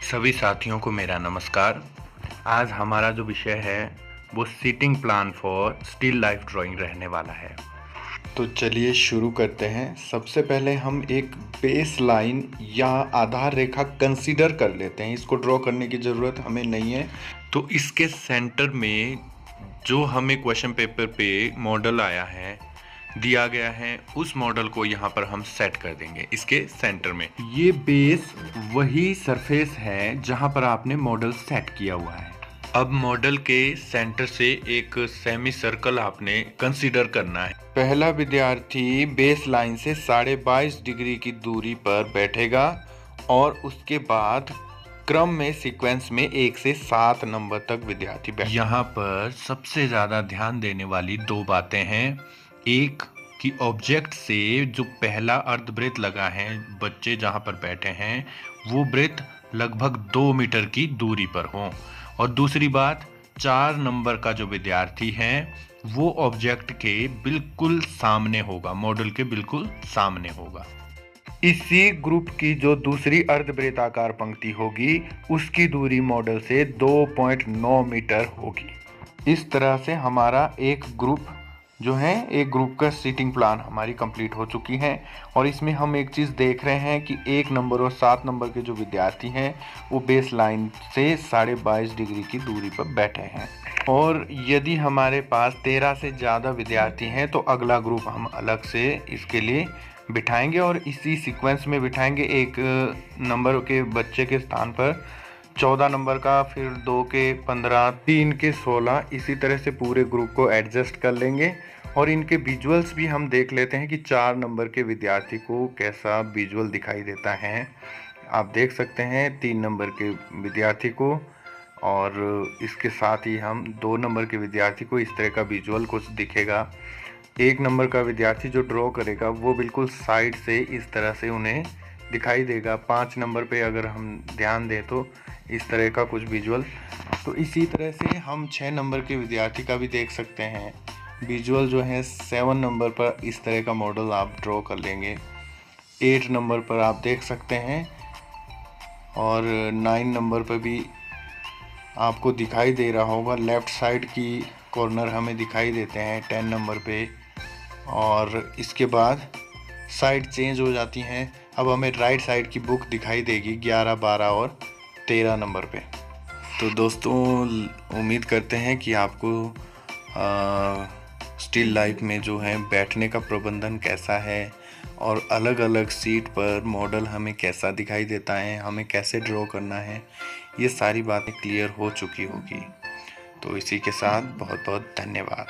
सभी साथियों को मेरा नमस्कार। आज हमारा जो विषय है वो seating plan for still life drawing रहने वाला है। तो चलिए शुरू करते हैं। सबसे पहले हम एक बेस लाइन या आधार रेखा कंसीडर कर लेते हैं। इसको ड्रॉ करने की ज़रूरत हमें नहीं है। तो इसके सेंटर में जो हमें क्वेश्चन पेपर पे मॉडल आया है, दिया गया है, उस मॉडल को यहाँ पर हम सेट कर देंगे इसके सेंटर में। ये बेस वही सरफेस है जहाँ पर आपने मॉडल सेट किया हुआ है। अब मॉडल के सेंटर से एक सेमी सर्कल आपने कंसीडर करना है। पहला विद्यार्थी बेस लाइन से 22.5 डिग्री की दूरी पर बैठेगा और उसके बाद क्रम में सीक्वेंस में 1 से 7 नंबर तक विद्यार्थी बैठे। यहाँ पर सबसे ज़्यादा ध्यान देने वाली दो बातें हैं। एक कि ऑब्जेक्ट से जो पहला अर्ध वृत्त लगा है, बच्चे जहाँ पर बैठे हैं वो वृत्त लगभग 2 मीटर की दूरी पर हो। और दूसरी बात, 4 नंबर का जो विद्यार्थी है वो ऑब्जेक्ट के बिल्कुल सामने होगा, मॉडल के बिल्कुल सामने होगा। इसी ग्रुप की जो दूसरी अर्धवृत्ताकार पंक्ति होगी उसकी दूरी मॉडल से 2.9 मीटर होगी। इस तरह से हमारा एक ग्रुप जो है, एक ग्रुप का सीटिंग प्लान हमारी कंप्लीट हो चुकी है। और इसमें हम एक चीज़ देख रहे हैं कि 1 नंबर और 7 नंबर के जो विद्यार्थी हैं वो बेस लाइन से 22.5 डिग्री की दूरी पर बैठे हैं। और यदि हमारे पास 13 से ज़्यादा विद्यार्थी हैं तो अगला ग्रुप हम अलग से इसके लिए बिठाएंगे और इसी सीक्वेंस में बिठाएंगे। 1 नंबर के बच्चे के स्थान पर 14 नंबर का, फिर 2 के 15, 3 के 16, इसी तरह से पूरे ग्रुप को एडजस्ट कर लेंगे। और इनके विजुअल्स भी हम देख लेते हैं कि 4 नंबर के विद्यार्थी को कैसा विजुअल दिखाई देता है। आप देख सकते हैं 3 नंबर के विद्यार्थी को, और इसके साथ ही हम 2 नंबर के विद्यार्थी को इस तरह का विजुअल कुछ दिखेगा। 1 नंबर का विद्यार्थी जो ड्रॉ करेगा वो बिल्कुल साइड से इस तरह से उन्हें दिखाई देगा। 5 नंबर पे अगर हम ध्यान दें तो इस तरह का कुछ विजुअल। तो इसी तरह से हम 6 नंबर के विद्यार्थी का भी देख सकते हैं विजुअल जो है। 7 नंबर पर इस तरह का मॉडल आप ड्रॉ कर लेंगे। 8 नंबर पर आप देख सकते हैं, और 9 नंबर पर भी आपको दिखाई दे रहा होगा। लेफ़्ट साइड की कॉर्नर हमें दिखाई देते हैं 10 नंबर पे। और इसके बाद साइड चेंज हो जाती हैं। अब हमें राइट साइड की बुक दिखाई देगी 11, 12 और 13 नंबर पे। तो दोस्तों, उम्मीद करते हैं कि आपको स्टिल लाइफ में जो है बैठने का प्रबंधन कैसा है और अलग अलग सीट पर मॉडल हमें कैसा दिखाई देता है, हमें कैसे ड्रॉ करना है, ये सारी बातें क्लियर हो चुकी होगी। तो इसी के साथ बहुत बहुत धन्यवाद।